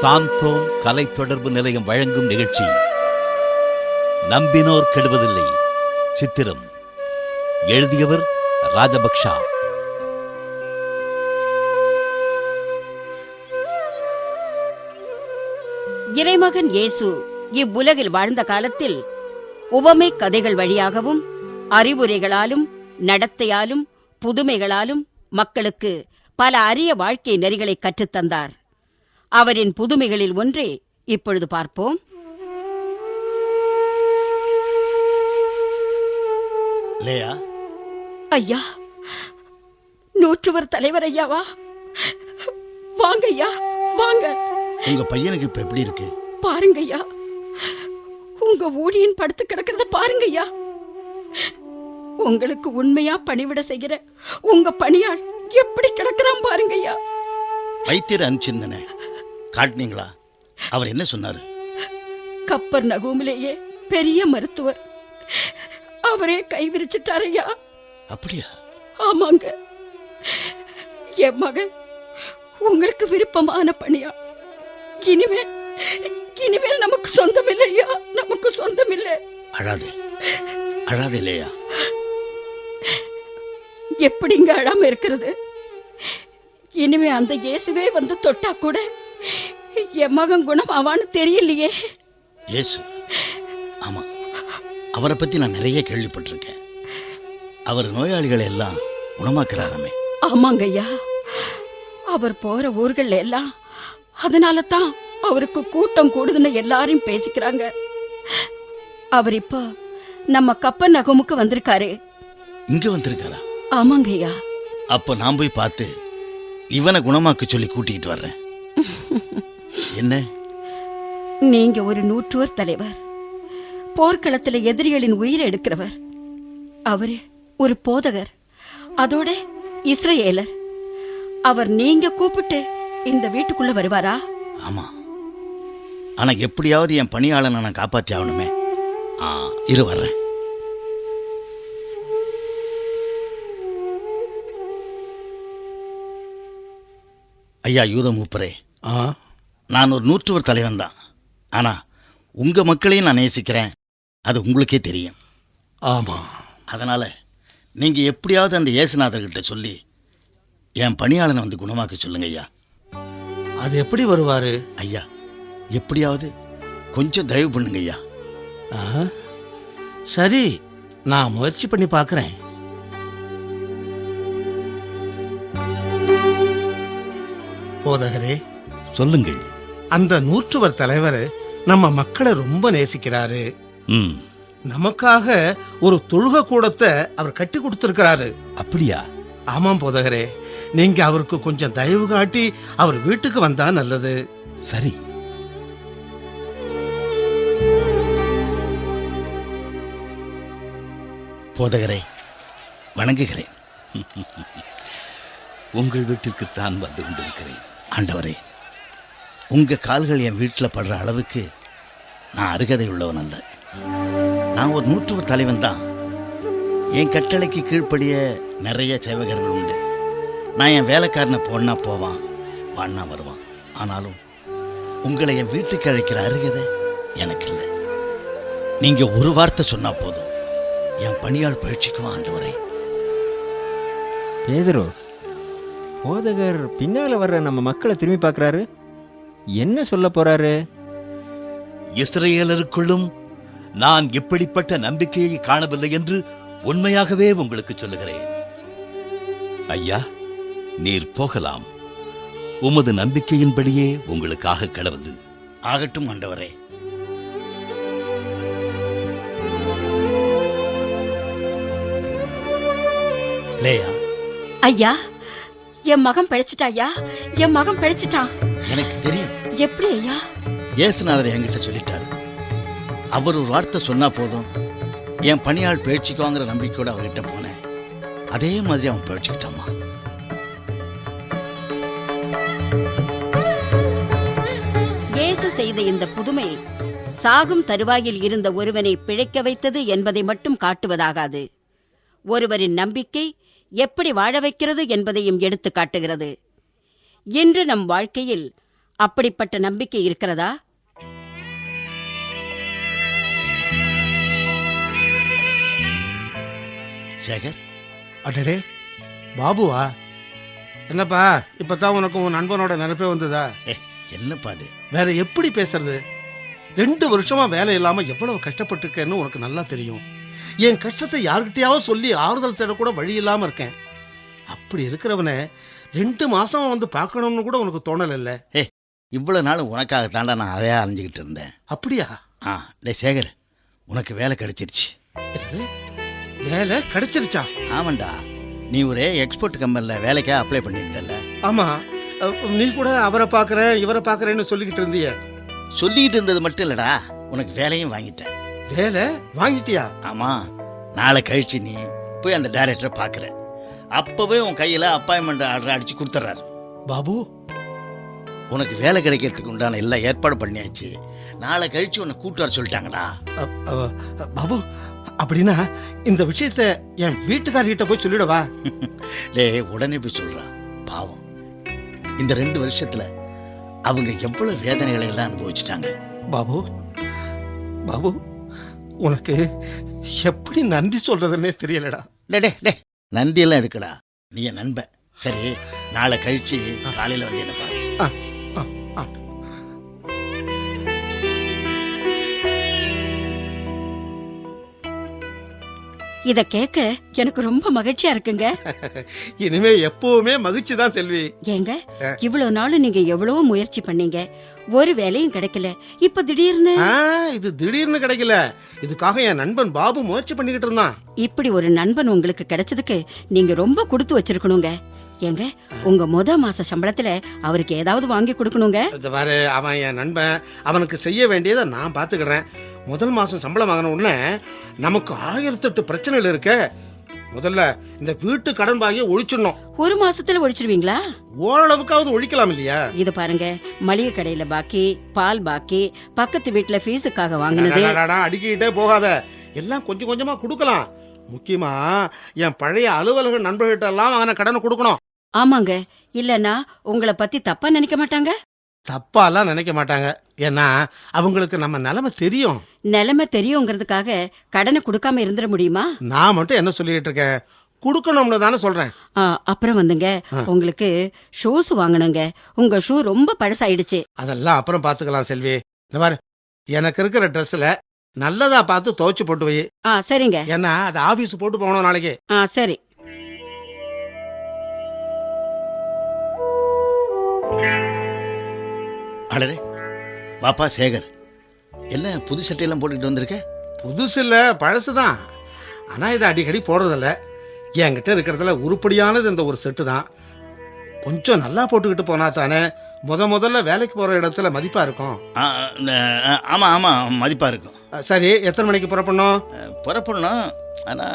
சாந்தோம் கலை தொடர்பு நிலையம் வழங்கும் நிகழ்ச்சி நம்பினோர் கெடுவதில்லை. சித்திரம் எழுதியவர் ராஜபக்ஷா. இறைமகன் இயேசு இவ்வுலகில் வாழ்ந்த காலத்தில் உவமை கதைகள் வழியாகவும் அறிவுரைகளாலும் நடத்தையாலும் புதுமைகளாலும் மக்களுக்கு பல அரிய வாழ்க்கை நெறிகளை கற்றுத்தந்தார். அவரின் புதுமைகளில் ஒன்றை இப்பொழுது பார்ப்போம். லேயா, ஐயா, நூற்றுவர் தலைவர் ஐயாவா? வாங்க ஐயா, வாங்க. உங்க பையனுக்கு இப்ப எப்படி இருக்கு? பாருங்க ஐயா, உங்க ஊழியன் படுத்து கிடக்கிறத பாருங்க ஐயா. உங்களுக்கு உண்மையா பணிவிட செய்கிற உங்க பணியாள் எப்படி கிடக்கிறான் பாருங்க ஐயா. வைத்தியர் அனுப்பிச்சிருந்தனே, காட்டினீங்களா? அவர் என்ன சொன்னாரு? கப்பர் நகூமிலேயே பெரிய மருத்துவர், அவரே கை விரிச்சிட்டார் ஐயா. அப்படியா? ஆமாங்க. என் மகன் உங்களுக்கு விருப்பமான பணியா. இனிமேல் நமக்கு சொந்தம் இல்லையா, நமக்கு சொந்தம் இல்லை. அழாதே, அழாதே இல்லையா. எப்படிங்க அழாம இருக்கிறது? இனிமே அந்த இயேசுவே வந்து தொட்டா கூட என் மகன் குணம் ஆவான்னு தெரியலையே. இயேசு? ஆமா, அவரை பத்தி நான் நிறைய கேள்விப்பட்டிருக்கேன். அவர் நோயாளிகளை எல்லாம் குணமாக்குறாராமே. ஆமாங்க ஐயா, அவர் போற ஊர்கள் எல்லாம் அதனால தான் அவருக்கு கூட்டம் கூடுதுன்னு எல்லாரும் பேசிக்கிறாங்க. அவர் இப்ப நம்ம கப்பர் நகமுக்கு வந்திருக்காரு. இங்க வந்திருக்காரா? ஆமாங்க ஐயா. அப்ப நான் போய் பார்த்து இவனை குணமாக்க சொல்லி கூட்டிகிட்டு வர்றேன். என்ன? நீங்க ஒரு நூற்றுவர் தலைவர், போர்க்களத்துல எதிரிகளின் உயிரை எடுக்கிறவர். அவரு ஒரு போதகர், அதோட இஸ்ரேலர். அவர் நீங்க கூப்பிட்டு இந்த வீட்டுக்குள்ள வருவாரா? ஆமா, ஆனா எப்படியாவது என் பணியாளனை நான் காப்பாத்தி ஆகணுமே. இரு வர்றேன். ஐயா யூத மூப்பரே, நான் ஒரு நூற்றுவர் தலைவன் தான். ஆனா உங்க மக்களையும் நான் நேசிக்கிறேன், அது உங்களுக்கே தெரியும். ஆமா, அதனால நீங்க எப்படியாவது அந்த இயேசுநாதர்கிட்ட சொல்லி என் பணியாளனை வந்து குணமாக்க சொல்லுங்க ஐயா. அது எப்படி வருவாரு? ஐயா, எப்படியாவது கொஞ்சம் தயவு பண்ணுங்க ஐயா. சரி, நான் முயற்சி பண்ணி பார்க்கிறேன். போதகரே, சொல்லுங்கள். அந்த நூற்றுவர் தலைவர் நம்ம மக்களை ரொம்ப நேசிக்கிறாரு. நமக்காக ஒரு தொழுகை கூடத்தை அவர் கட்டி கொடுத்திருக்கிறாரு. அப்படியா? ஆமாம் போதகரே, நீங்க அவருக்கு கொஞ்சம் தயவு காட்டி அவர் வீட்டுக்கு வந்தா நல்லது. சரி. போதகரே, வணங்குகிறேன். உங்கள் வீட்டிற்குத்தான் வந்து கொண்டிருக்கிறேன். ஆண்டவரே, உங்க கால்கள் என் வீட்டில் படுற அளவுக்கு நான் அருகதை உள்ளவன் அல்ல. நான் ஒரு நூற்றுவர் தலைவன் தான். என் கட்டளைக்கு கீழ்ப்படிய நிறைய சேவகர்கள் உண்டு. நான் என் வேலைக்காரனை போனா போவான், வான்னா வருவான். ஆனாலும் உங்களை என் வீட்டுக்கு அழைக்கிற அருகதை எனக்கு இல்லை. நீங்க ஒரு வார்த்தை சொன்னா போதும், என் பணியாள் பயிற்சிக்குவான். ஆண்டவரே. பேதுரு, போதகர் பின்னால வர்ற நம்ம மக்களை திரும்பி பார்க்கறாரு. என்ன சொல்ல போறாரு? இஸ்ரேலருக்குள்ளும் நான் இப்படிப்பட்ட நம்பிக்கையை காணவில்லை என்று உண்மையாகவே உங்களுக்கு சொல்லுகிறேன். ஐயா, நீர் போகலாம். உமது நம்பிக்கையின்படியே உங்களுக்காக கடவுது. ஆகட்டும் ஆண்டவரே. லேயா, ஐயா, என் மகன் பிழைச்சிட்டா ஐயா, என் மகன் பிழைச்சிட்டான். எனக்கு தெரியும். எப்படி ஐயா? இயேசுநாதர் என்கிட்ட சொல்லிட்டாரு. அவர் ஒரு வார்த்தை சொன்னா போதும், என் பணியாள் பயிற்சிக்குவாங்கிற நம்பிக்கையோட அவர்கிட்ட போனேன். அதே மாதிரி அவன் பயிற்சிக்கிட்டாமா. இயேசு செய்த இந்த புதுமை சாகும் தருவாயில் இருந்த ஒருவனை பிழைக்க வைத்தது என்பதை மட்டும் காட்டுவதாகாது. ஒருவரின் நம்பிக்கை எப்படி வாழ வைக்கிறது என்பதையும் எடுத்து காட்டுகிறது. இன்று நம் வாழ்க்கையில் அப்படிப்பட்ட நம்பிக்கை இருக்கிறதா? சேகர், அடடே பாபுவா, என்னப்பா இப்பதான் உனக்கு உன் நண்பனோட நினைப்பே வந்ததா? என்னப்பா அது? வேற எப்படி பேசுறது? 2 வருஷமா வேலை இல்லாம எவ்வளவு கஷ்டப்பட்டிருக்கேன்னு உனக்கு நல்லா தெரியும். என் கஷ்டத்தை யார்கிட்டயாவது சொல்லி ஆறுதல் தேட கூட வழி இல்லாம இருக்கேன். அப்படி இருக்கிறவனை 2 மாசம் வந்து பார்க்கணும்னு கூட உனக்கு தோணல இல்ல? இவ்வளவு நாள் உனக்காக தாண்டா நான் அதையா அலைஞ்சுக்கிட்டு இருந்தேன். அப்படியா? டே சேகர், உனக்கு வேலை கிடைச்சிருச்சு. என்னது? வேலை கிடைச்சிருச்சா? ஆமாண்டா, நீ ஒரு எக்ஸ்போர்ட் கம்பெனியில் வேலைக்காக அப்ளை பண்ணியிருந்தல்ல? ஆமா, நீ கூட அவரை பார்க்கறேன் இவரை பார்க்கறேன்னு சொல்லிக்கிட்டு இருந்திய. சொல்லிக்கிட்டு இருந்தது மட்டும் இல்லடா, உனக்கு வேலையும் வாங்கிட்டேன். வேலை வாங்கிட்டியா? ஆமா, நாளை கழிச்சு நீ போய் அந்த டைரக்டரை பார்க்குற. அப்பவே உன் கையில் அப்பாயின்மெண்ட் ஆர்டர் அடிச்சு கொடுத்துட்றாரு. பாபு, உனக்கு வேலை கிடைக்கிறதுக்கு உண்டான எல்லாம் ஏற்பாடு பண்ணியாச்சு. நாளை கழிச்சு உன்னை கூட்டு வர சொல்லிட்டாங்கடா. பாபு, அப்படின்னா இந்த விஷயத்த என் வீட்டுக்காரர்கிட்ட போய் சொல்லிடவா? டே, உடனே போய் சொல்றா. பாவம், இந்த 2 வருஷத்துல அவங்க எவ்வளவு வேதனைகளை எல்லாம் அனுபவிச்சுட்டாங்க. பாபு, பாபு, உனக்கு எப்படி நன்றி சொல்றதுன்னே தெரியலடா. டே, நன்றி எல்லாம் எதுக்குடா, நீ என் நண்பன். சரி, நாளை கழிச்சு காலையில வந்து என்ன பாரு. இத கேட்க எனக்கு ரொம்ப மகிழ்ச்சியா இருக்குங்க. இனிமே எப்பவுமே மகிழ்ச்சி தான் செல்வி. ஏங்க, இவ்வளவு நாள் நீங்க எவ்வளவோ முயற்சி பண்ணீங்க, ஒரு வேலையும் கிடைக்கல. இப்ப திடீர்னு இது திடீர்னு கிடைக்கல. இதுக்காக என் நண்பன் பாபு முயற்சி பண்ணிக்கிட்டு இருந்தான். இப்படி ஒரு நண்பன் உங்களுக்கு கிடைச்சதுக்கு நீங்க ரொம்ப கொடுத்து வச்சிருக்கணுங்க. ஏங்க, உங்க மாச சம்பளத்துல அவருக்கு ஏதாவது வாங்கி கொடுக்கணுங்க. பாரு, அவன் என் நண்பன், அவனுக்கு செய்ய வேண்டியதை நான் பாத்துக்கிறேன். முதல் மாசம் சம்பளம் வாங்கின உடனே நமக்கு 1008 பிரச்சனைகள் இருக்க. முதல்ல இந்த வீட்டு கடன் பாகிய ஒழிச்சிடணும். 1 மாசத்துல ஒழிச்சிருவீங்களா? ஓரளவுக்காவது ஒழிக்கலாம் இல்லையா? இது பாருங்க, மளிகை கடையில பாக்கி, பால் பாக்கி, பக்கத்து வீட்டுல ஃபீஸுக்காக வாங்கினது. அடிக்கிட்டே போகாத, எல்லாம் கொஞ்சம் கொஞ்சமா கொடுக்கலாம். முக்கியமா என் பழைய அலுவலக நண்பர்கிட்ட எல்லாம் அவன கடனை கொடுக்கணும். ஆமாங்க, இல்லன்னா உங்களை பத்தி தப்பா நினைக்க மாட்டாங்க. தப்பாலாம் நினைக்க மாட்டாங்க. ஏன்னா அவங்களுக்கு நம்ம நிலைமை தெரியும். நிலைமை தெரியுங்கிறதுக்காக கடனை கொடுக்காம இருந்துட முடியுமா? நான் மட்டும் என்ன சொல்லிட்டு இருக்கேன், கொடுக்கணும்னு தானே சொல்றேன். அப்புறம் வந்துங்க, உங்களுக்கு ஷூஸ் வாங்கணுங்க. உங்க ஷூ ரொம்ப பழசாயிடுச்சு. அதெல்லாம் அப்புறம் பாத்துக்கலாம் செல்வி. இந்த மாதிரி எனக்கு இருக்கிற ட்ரெஸ்ல நல்லதா பார்த்து துவைச்சு போட்டு வை. சரிங்க. ஏன்னா அது ஆபீஸ் போட்டு போகணும் நாளைக்கு. சரி. அடடே, பாப்பா சேகர், என்ன புது சட்டையெல்லாம் போட்டுக்கிட்டு வந்திருக்க? புதுசு இல்ல, பழசுதான். ஆனா இதை அடிக்கடி போடுறதில்ல. என்கிட்ட இருக்கிறதுல உருப்படியானது இந்த ஒரு செட்டு தான். கொஞ்சம் நல்லா போட்டுக்கிட்டு போனா தானே முதல்ல வேலைக்கு போற இடத்துல மதிப்பா இருக்கும். ஆமா ஆமா, மதிப்பா இருக்கும். சரி, எத்தனை மணிக்கு புறப்படணும்? புறப்படணும், ஆனா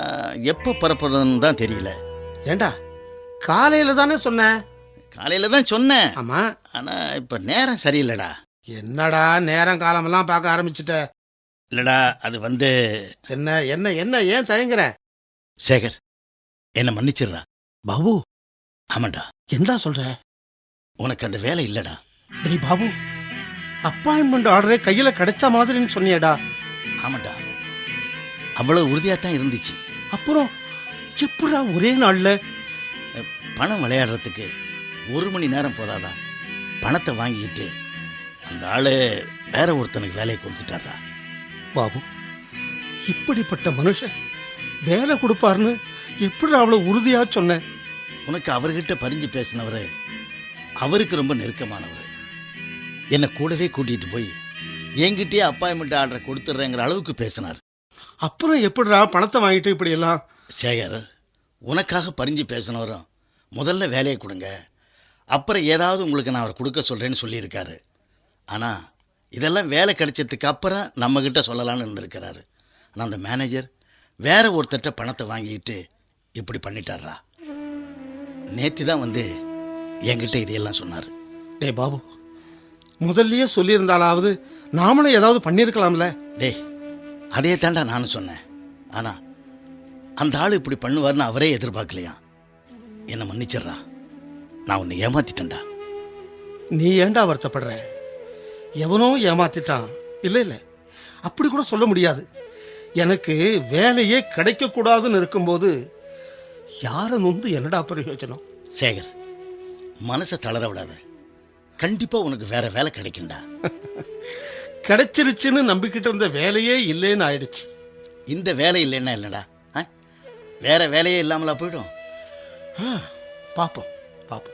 எப்போ புறப்படணும்னு தான் தெரியல. ஏண்டா, காலையில தானே சொன்னேன். காலையில தான் சொன்னேன். ஆமா, ஆனா இப்ப நேரம் சரியில்லடா. என்னடா நேரம் காலமெல்லாம் பார்க்க ஆரம்பிச்சுட்ட? இல்லடா, அது வந்து என்ன என்ன என்ன ஏன் தயங்குற? சேகர், என்ன மன்னிச்சிடுறா. பாபு. ஆமாண்டா. என்ன சொல்ற? உனக்கு அந்த வேலை இல்லடா. டேய் பாபு, அப்பாயின்மெண்ட் ஆர்டரே கையில கிடைச்ச மாதிரின்னு சொன்னியடா. ஆமாண்டா, அவ்வளவு உறுதியாத்தான் இருந்துச்சு. அப்புறம் எப்படா ஒரே நாள்ல? பணம் விளையாடுறதுக்கு 1 மணி நேரம் போதாதா? பணத்தை வாங்கிக்கிட்டு அந்த ஆளு வேற ஒருத்தனுக்கு வேலையை கொடுத்துட்டாரா. பாபு, இப்படிப்பட்ட மனுஷன் வேலை கொடுப்பாருன்னு எப்படி அவ்வளவு உறுதியா சொன்ன? உனக்கு அவர்கிட்ட பரிஞ்சு பேசினவரு அவருக்கு ரொம்ப நெருக்கமானவர். என்னை கூடவே கூட்டிட்டு போய் என்கிட்டயே அப்பாயின்மெண்ட் ஆர்டர் கொடுத்துட்றேங்கிற அளவுக்கு பேசினார். அப்புறம் எப்படிடா பணத்தை வாங்கிட்டு இப்படி எல்லாம்? சேகர், உனக்காக பரிஞ்சு பேசினவரும் முதல்ல வேலையை கொடுங்க, அப்புறம் ஏதாவது உங்களுக்கு நான் அவர் கொடுக்க சொல்கிறேன்னு சொல்லியிருக்காரு. ஆனால் இதெல்லாம் வேலை கிடைச்சதுக்கு அப்புறம் நம்மக்கிட்ட சொல்லலான்னு இருந்திருக்கிறாரு. ஆனால் அந்த மேனேஜர் வேற ஒருத்தட்ட பணத்தை வாங்கிக்கிட்டு இப்படி பண்ணிட்டாரா. நேற்று தான் வந்து என்கிட்ட இதையெல்லாம் சொன்னார். டே பாபு, முதல்லயே சொல்லியிருந்தாலாவது நாமளும் ஏதாவது பண்ணியிருக்கலாம்ல. டே, அதே தாண்டா நானும் சொன்னேன். ஆனால் அந்த ஆள் இப்படி பண்ணுவார்னு அவரே எதிர்பார்க்கலையா. என்னை மன்னிச்சிட்றா, நான் உன்னை ஏமாத்திட்டேன்டா. நீ ஏன்டா வருத்தப்படுற? எவனோ ஏமாத்திட்டான். இல்லை இல்லை, அப்படி கூட சொல்ல முடியாது. எனக்கு வேலையே கிடைக்க கூடாதுன்னு இருக்கும்போது யாரை நொந்து என்னடா பிரயோஜனம்? சேகர், மனசை தளர விடாத. கண்டிப்பா உனக்கு வேற வேலை கிடைக்கும்டா. கிடைச்சிருச்சுன்னு நம்பிக்கிட்டு இருந்த வேலையே இல்லைன்னு ஆயிடுச்சு. இந்த வேலை இல்லைன்னா இல்லைடா, வேற வேலையே இல்லாமலா போயிடும். பாப்போம் பாப்போம்.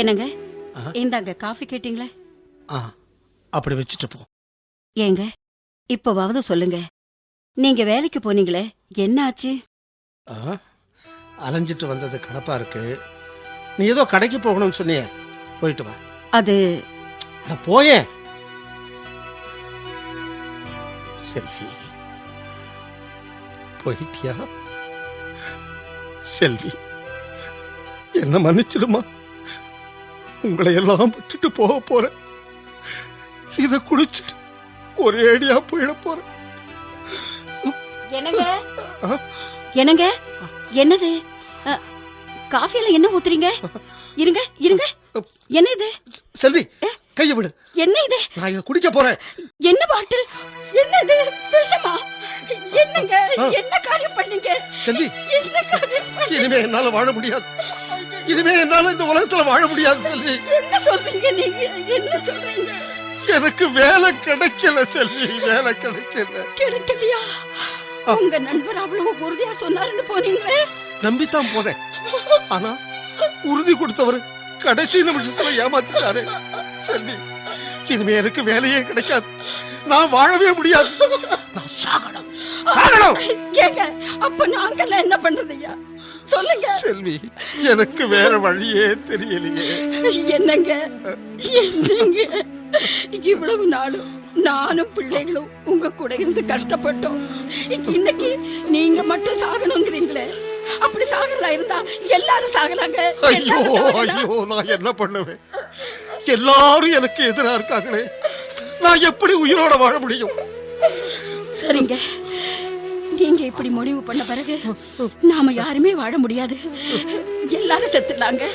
என்னங்க, இந்தாங்க காஃபி கேட்டீங்களே. அப்படி வச்சுட்டு போ. ஏங்க, இப்பவாவது சொல்லுங்க, நீங்க வேலைக்கு போனீங்களே, என்ன ஆச்சு? அலைஞ்சிட்டு வந்தது கணப்பா இருக்கு. நீ ஏதோ கடைக்கு போகணும்னு சொன்னியே, போயிட்டு வா. அது போயேன். செல்வி, போயிட்டியா? செல்வி, என்ன மன்னிச்சிடுமா. உங்களை எல்லாம் விட்டுட்டு போக போறேன். இத குடிச்சிட்டு ஒரே அடியா போயிட போறேன். என்னங்க என்னங்க, என்னது காஃபில என்ன ஊத்துறீங்க? இருங்க இருங்க, என்ன இது? செல்வி, கையை விடு. என்ன இது? நான் இதை குடிக்க போறேன். என்ன பாட்டில்? என்ன இது? விஷமா? என்னங்க, என்ன காரியம் பண்ணீங்க? செல்வி, என்ன காரியம் பண்ணீங்க? இனிமே என்னால வாழ முடியாது. இனிமே என்னால இந்த உலகத்துல வாழ முடியாது. செல்வி, என்ன சொல்றீங்க நீங்க? என்ன சொல்றீங்க? எனக்கு வேலை கிடைக்கல செல்வி, வேலை கிடைக்கல. கிடைக்கலையா? உங்க நண்பர் அவ்வளவு உறுதியா சொன்னாருன்னு போனீங்களே. நம்பித்தான் போனேன். ஆனா உறுதி கொடுத்தவர் கடைசி நிமிஷத்துல ஏமாத்திட்டாரு. செல்வி, இனிமே எனக்கு வேலையே கிடைக்காது. நான் வாழவே முடியாது. நான் சாகணும், சாகணும். ஏங்க, அப்ப நாங்கெல்லாம் என்ன பண்றதுயா? சொல்லுங்க செல்வி, எனக்கு வேற வழியே தெரியலையே. என்னங்க என்னங்க, இவ்வளவு நாளும் நானும் பிள்ளைகளும் உங்க கூட இருந்து கஷ்டப்பட்டோம். இன்னைக்கு நீங்க மட்டும் சாகணுங்கிறீங்களே. அப்படி சாகிறதா இருந்தா எல்லாரும் சாகலாங்க. ஐயோ ஐயோ, நான் என்ன பண்ணுவேன்? எல்லாரும் எனக்கு எதிரா இருக்காங்களே. நான் எப்படி உயிரோட வாழ முடியும்? சரிங்க, நீங்க இப்படி முடிவு பண்ண பிறகு நாம யாருமே வாழ முடியாது. எல்லாரும் செத்துடலாங்க,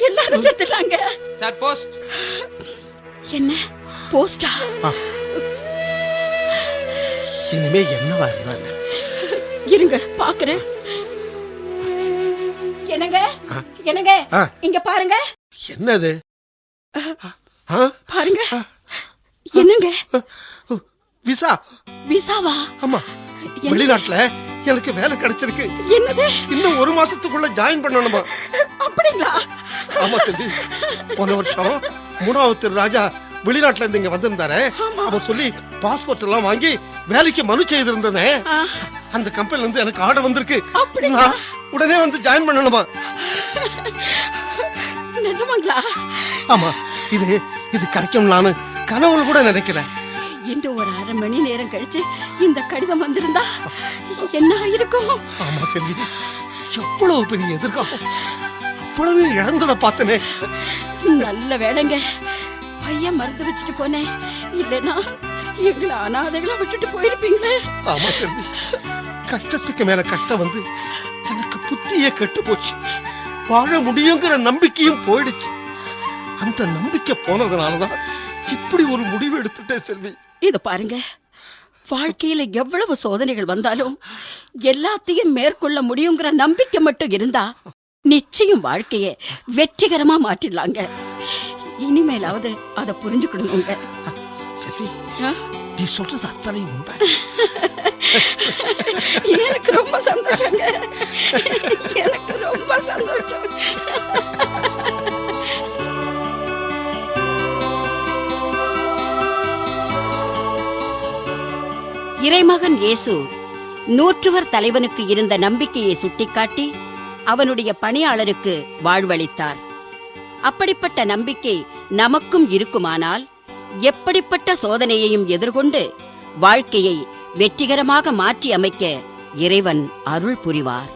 எல்லாரும் செத்துடலாங்க. Sir, post. என்ன போஸ்டா? இனிமே என்னவா இருந்தா இருங்க பாக்குறேன். என்னங்க என்னங்க, இங்க பாருங்க. என்னது? பாருங்க. என்னங்க? விசா. விசாவா? ஆமா, வெளிநாட்டுல எனக்கு வேலை கிடைச்சிருக்கு. என்னது? இன்னும் 1 மாசத்துக்குள்ள ஜாயின் பண்ணணுமா? அப்படிங்களா? ஆமா செல்வி, போன வருஷம் 3வது திரு ராஜா வெளிநாட்டுல இருந்து இங்க வந்திருந்தாரு. அவர் சொல்லி பாஸ்போர்ட் எல்லாம் வாங்கி வேலைக்கு மனு செய்திருந்தேன். அந்த கம்பெனில இருந்து எனக்கு ஆர்டர் வந்திருக்கு. நான் உடனே வந்து ஜாயின் பண்ணணுமா? நிஜமாங்களா? ஆமா, இது கிடைக்கும் நானு கனவுல கூட நினைக்கிறேன். இன்னும் ஒரு 1/2 மணி நேரம் கழிச்சு இந்த கடிதம் வந்திருந்தா என்ன ஆயிருக்கும்? ஆமா செல்வி, எவ்வளவு பெரிய எதிர்காலம், அவ்வளவு இழந்துட பார்த்தனே. நல்ல வேலைங்க, பையன் மருந்து வச்சுட்டு போனேன். இல்லைன்னா எங்களை அனாதைகளா விட்டுட்டு போயிருப்பீங்களே. ஆமா செல்வி, கஷ்டத்துக்கு மேல கஷ்டம் வந்து எனக்கு புத்தியே கெட்டு போச்சு. வாழ முடியுங்கிற நம்பிக்கையும் போயிடுச்சு. அந்த நம்பிக்கை போனதுனாலதான் இப்படி ஒரு முடிவு எடுத்துட்டேன் செல்வி. இது பாருங்க, வாழ்க்கையில எவ்வளவு சோதனைகள் வந்தாலும் எல்லாத்தையும் மேற்கொள்ள முடியுங்கிற நம்பிக்கை மட்டும் இருந்தா நிச்சயம் வாழ்க்கைய வெற்றிகரமா மாற்றிடலாங்க. இனிமேலாவது அதை புரிஞ்சுக்கணுங்க. செல்வி, நீ சொல்றது அத்தனை உண்மை. எனக்கு ரொம்ப சந்தோஷங்க, எனக்கு ரொம்ப சந்தோஷம். இறைமகன் இயேசு நூற்றுவர் தலைவனுக்கு இருந்த நம்பிக்கையை சுட்டிக்காட்டி அவனுடைய பணியாளருக்கு வாழ்வளித்தார். அப்படிப்பட்ட நம்பிக்கை நமக்கும் இருக்குமானால் எப்படிப்பட்ட சோதனையையும் எதிர்கொண்டு வாழ்க்கையை வெற்றிகரமாக மாற்றி அமைக்க இறைவன் அருள் புரிவார்.